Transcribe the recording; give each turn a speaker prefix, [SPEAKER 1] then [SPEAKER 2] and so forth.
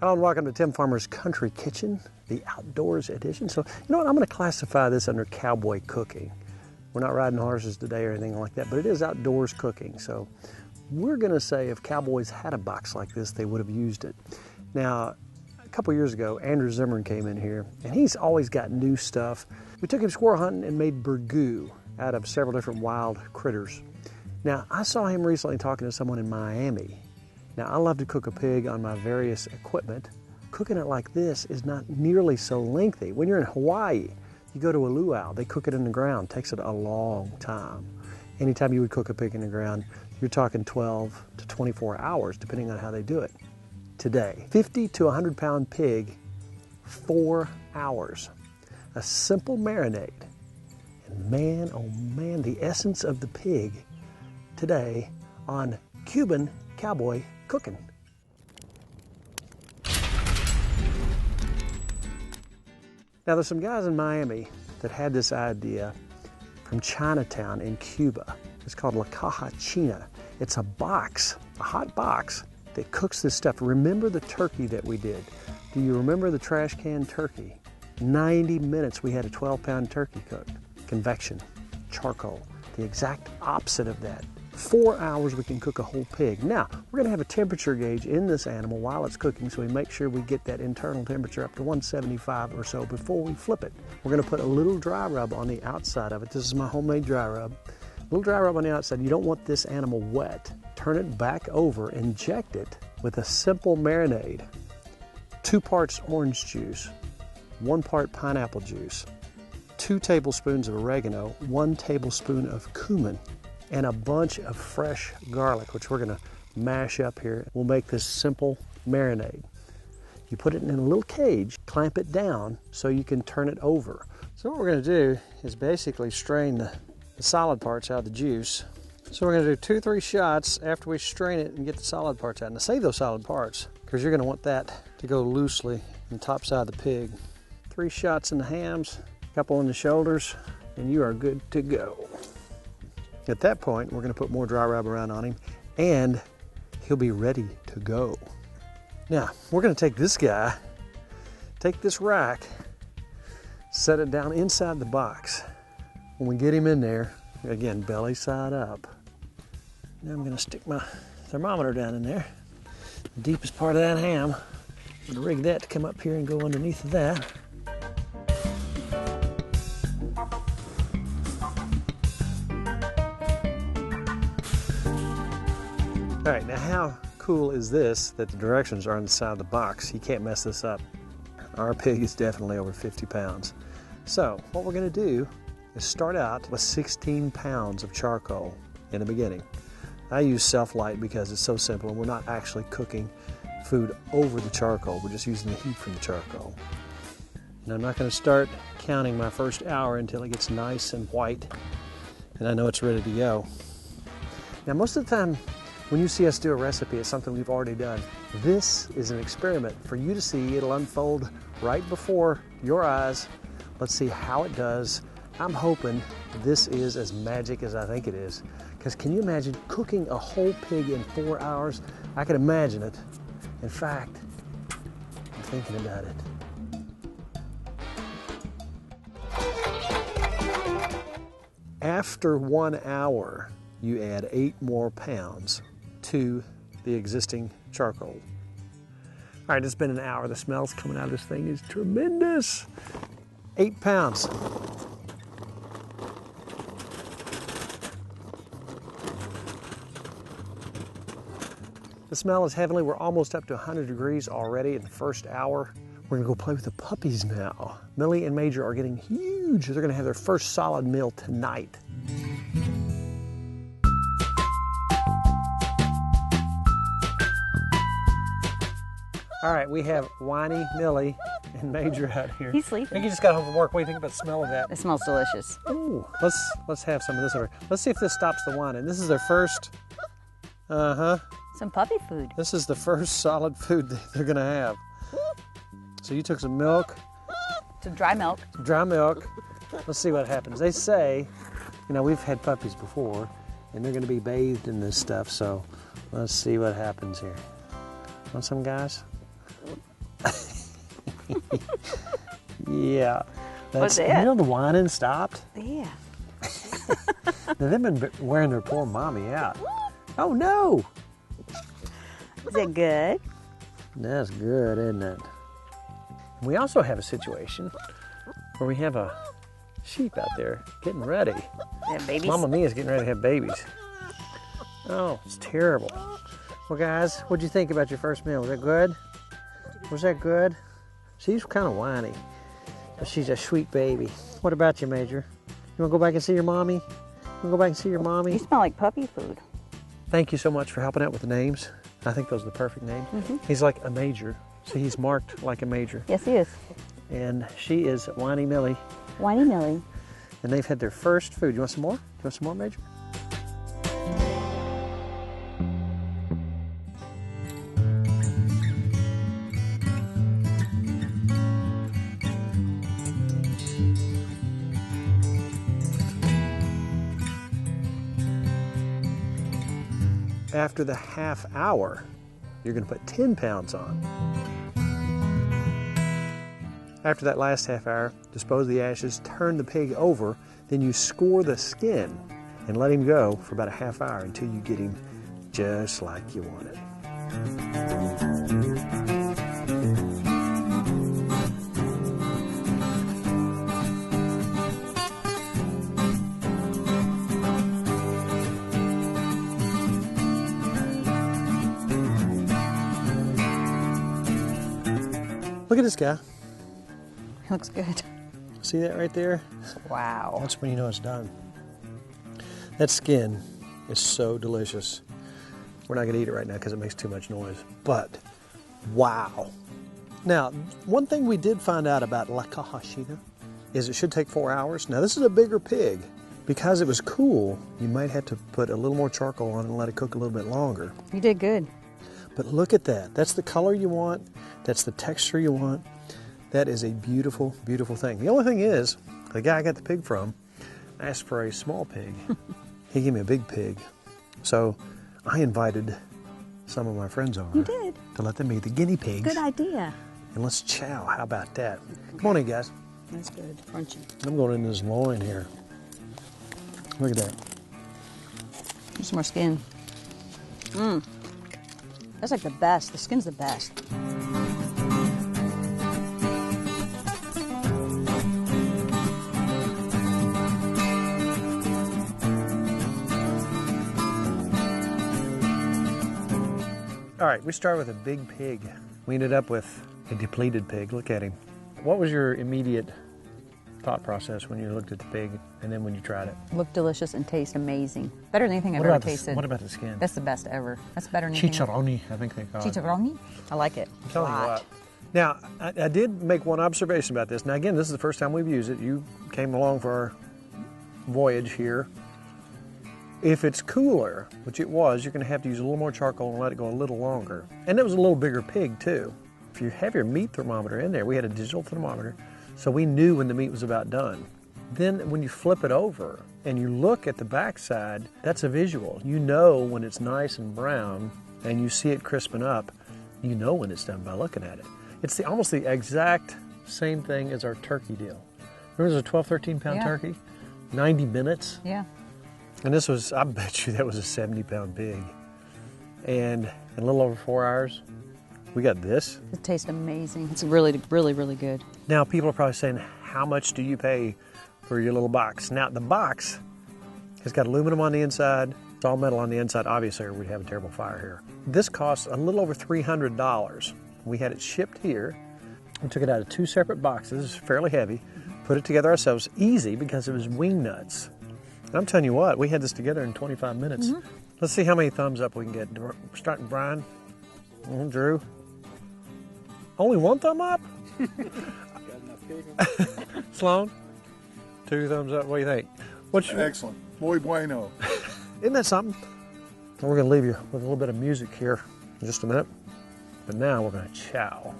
[SPEAKER 1] Hello and welcome to Tim Farmer's Country Kitchen, the outdoors edition. So, you know what, I'm going to classify this under cowboy cooking. We're not riding horses today or anything like that, but it is outdoors cooking. So we're going to say if cowboys had a box like this, they would have used it. Now, a couple years ago, Andrew Zimmern came in here, and he's always got new stuff. We took him squirrel hunting and made burgoo out of several different wild critters. Now, I saw him recently talking to someone in Miami. Now, I love to cook a pig on my various equipment. Cooking it like this is not nearly so lengthy. When you're in Hawaii, you go to a luau, they cook it in the ground. It takes it a long time. Anytime you would cook a pig in the ground, you're talking 12 to 24 hours, depending on how they do it. Today, 50 to 100 pound pig, 4 hours. A simple marinade. And man, oh man, the essence of the pig today on Cuban cowboy cooking. Now, there's some guys in Miami that had this idea from Chinatown in Cuba. It's called La Caja China. It's a box, a hot box that cooks this stuff. Remember the turkey that we did? Do you remember the trash can turkey? 90 minutes we had a 12-pound turkey cooked. Convection, charcoal, the exact opposite of that. 4 hours we can cook a whole pig. Now, we're going to have a temperature gauge in this animal while it's cooking, so we make sure we get that internal temperature up to 175 or so before we flip it. We're going to put a little dry rub on the outside of it. This is my homemade dry rub. A little dry rub on the outside. You don't want this animal wet. Turn it back over, inject it with a simple marinade. 2 parts orange juice, 1 part pineapple juice, 2 tablespoons of oregano, 1 tablespoon of cumin, and a bunch of fresh garlic, which we're gonna mash up here. We'll make this simple marinade. You put it in a little cage, clamp it down so you can turn it over. So what we're gonna do is basically strain the solid parts out of the juice. So we're gonna do 2-3 shots after we strain it and get the solid parts out. Now save those solid parts, because you're gonna want that to go loosely on the top side of the pig. 3 shots in the hams, a couple in the shoulders, and you are good to go. At that point, we're going to put more dry rub around on him, and he'll be ready to go. Now, we're going to take this guy, take this rack, set it down inside the box. When we get him in there, again, belly side up. Now I'm going to stick my thermometer down in there, the deepest part of that ham. I'm going to rig that to come up here and go underneath of that. All right, now how cool is this that the directions are on the side of the box? You can't mess this up. Our pig is definitely over 50 pounds. So what we're gonna do is start out with 16 pounds of charcoal in the beginning. I use self-light because it's so simple and we're not actually cooking food over the charcoal. We're just using the heat from the charcoal. And I'm not gonna start counting my first hour until it gets nice and white and I know it's ready to go. Now, most of the time, when you see us do a recipe, it's something we've already done. This is an experiment for you to see. It'll unfold right before your eyes. Let's see how it does. I'm hoping this is as magic as I think it is. Because can you imagine cooking a whole pig in 4 hours? I can imagine it. In fact, I'm thinking about it. After 1 hour, you add 8 more pounds to the existing charcoal. All right, it's been an hour. The smells coming out of this thing is tremendous. 8 pounds. The smell is heavenly. We're almost up to 100 degrees already in the first hour. We're gonna go play with the puppies now. Millie and Major are getting huge. They're gonna have their first solid meal tonight. All right, we have whiny Millie and Major out here.
[SPEAKER 2] He's sleeping.
[SPEAKER 1] I think he just got home from work. What do you think about the smell of that?
[SPEAKER 2] It smells delicious.
[SPEAKER 1] Ooh, let's have some of this over. Let's see if this stops the whining. This is their first,
[SPEAKER 2] Some puppy food.
[SPEAKER 1] this is the first solid food that they're gonna have. So you took some milk,
[SPEAKER 2] Some dry milk.
[SPEAKER 1] dry milk. Let's see what happens. They say, you know, we've had puppies before, and they're gonna be bathed in this stuff, so let's see what happens here. Want some, guys? Yeah.
[SPEAKER 2] What's it?
[SPEAKER 1] You know the whining stopped?
[SPEAKER 2] Yeah.
[SPEAKER 1] Now, they've been wearing their poor mommy out. Oh no!
[SPEAKER 2] Is it good?
[SPEAKER 1] That's good, isn't it? We also have a situation where we have a sheep out there getting ready.
[SPEAKER 2] They have babies?
[SPEAKER 1] Mama Mia's getting ready to have babies. Oh, it's terrible. Well, guys, what'd you think about your first meal? Was that good? Was that good? She's kind of whiny, but she's a sweet baby. What about you, Major? You want to go back and see your mommy? You want to go back and see your mommy?
[SPEAKER 2] You smell like puppy food.
[SPEAKER 1] Thank you so much for helping out with the names. I think those are the perfect names. He's like a major, so he's marked like a major.
[SPEAKER 2] Yes, he is.
[SPEAKER 1] And she is Whiny Millie.
[SPEAKER 2] Whiny Millie.
[SPEAKER 1] And they've had their first food. You want some more? You want some more, Major? After the half hour, you're going to put 10 pounds on. After that last half hour, dispose of the ashes, turn the pig over, then you score the skin and let him go for about a half hour until you get him just like you want it. Look at this guy.
[SPEAKER 2] He looks good.
[SPEAKER 1] See that right there?
[SPEAKER 2] Wow.
[SPEAKER 1] That's when you know it's done. That skin is so delicious. We're not going to eat it right now because it makes too much noise. But, wow. Now, one thing we did find out about La Caja China is it should take 4 hours. Now, this is a bigger pig. Because it was cool, you might have to put a little more charcoal on it and let it cook a little bit longer.
[SPEAKER 2] You did good.
[SPEAKER 1] But look at that. That's the color you want. That's the texture you want. That is a beautiful, beautiful thing. The only thing is, the guy I got the pig from asked for a small pig. He gave me a big pig. So I invited some of my friends over.
[SPEAKER 2] You did.
[SPEAKER 1] To let them eat the guinea pigs.
[SPEAKER 2] Good idea.
[SPEAKER 1] And let's chow. How about that? Come on in, guys.
[SPEAKER 2] That's good. Crunchy.
[SPEAKER 1] I'm going in this loin here. Look at that.
[SPEAKER 2] There's some more skin. Mmm. That's like the best. The skin's the best.
[SPEAKER 1] All right, we started with a big pig. We ended up with a depleted pig. Look at him. What was your immediate thought process when you looked at the pig and then when you tried it?
[SPEAKER 2] Looked delicious and tastes amazing. Better than anything I've ever tasted.
[SPEAKER 1] What about the skin?
[SPEAKER 2] That's the best ever. That's better than anything.
[SPEAKER 1] Chicharroni, I think they call it.
[SPEAKER 2] Chicharroni? I like it.
[SPEAKER 1] I'm telling you what. Now, I did make one observation about this. Now, again, this is the first time we've used it. You came along for our voyage here. If it's cooler, which it was, you're going to have to use a little more charcoal and let it go a little longer. And it was a little bigger pig, too. If you have your meat thermometer in there, we had a digital thermometer, so we knew when the meat was about done. Then when you flip it over and you look at the backside, that's a visual. You know when it's nice and brown and you see it crisping up, you know when it's done by looking at it. It's almost the exact same thing as our turkey deal. Remember there's a 12, 13 pound turkey? 90 minutes?
[SPEAKER 2] Yeah.
[SPEAKER 1] And this was, I bet you that was a 70-pound pig. And in a little over 4 hours, we got this.
[SPEAKER 2] It tastes amazing. It's really, really, really good.
[SPEAKER 1] Now, people are probably saying, how much do you pay for your little box? Now, the box has got aluminum on the inside. It's all metal on the inside, obviously, or we'd have a terrible fire here. This costs a little over $300. We had it shipped here. We took it out of 2 separate boxes. It's fairly heavy. Put it together ourselves, easy because it was wing nuts. And I'm telling you what, we had this together in 25 minutes. Let's see how many thumbs up we can get. We're starting Brian. Drew. Only 1 thumb up? Sloan? 2 thumbs up. What do you think?
[SPEAKER 3] Excellent. Muy bueno.
[SPEAKER 1] Isn't that something? So we're going to leave you with a little bit of music here in just a minute. But now we're going to chow.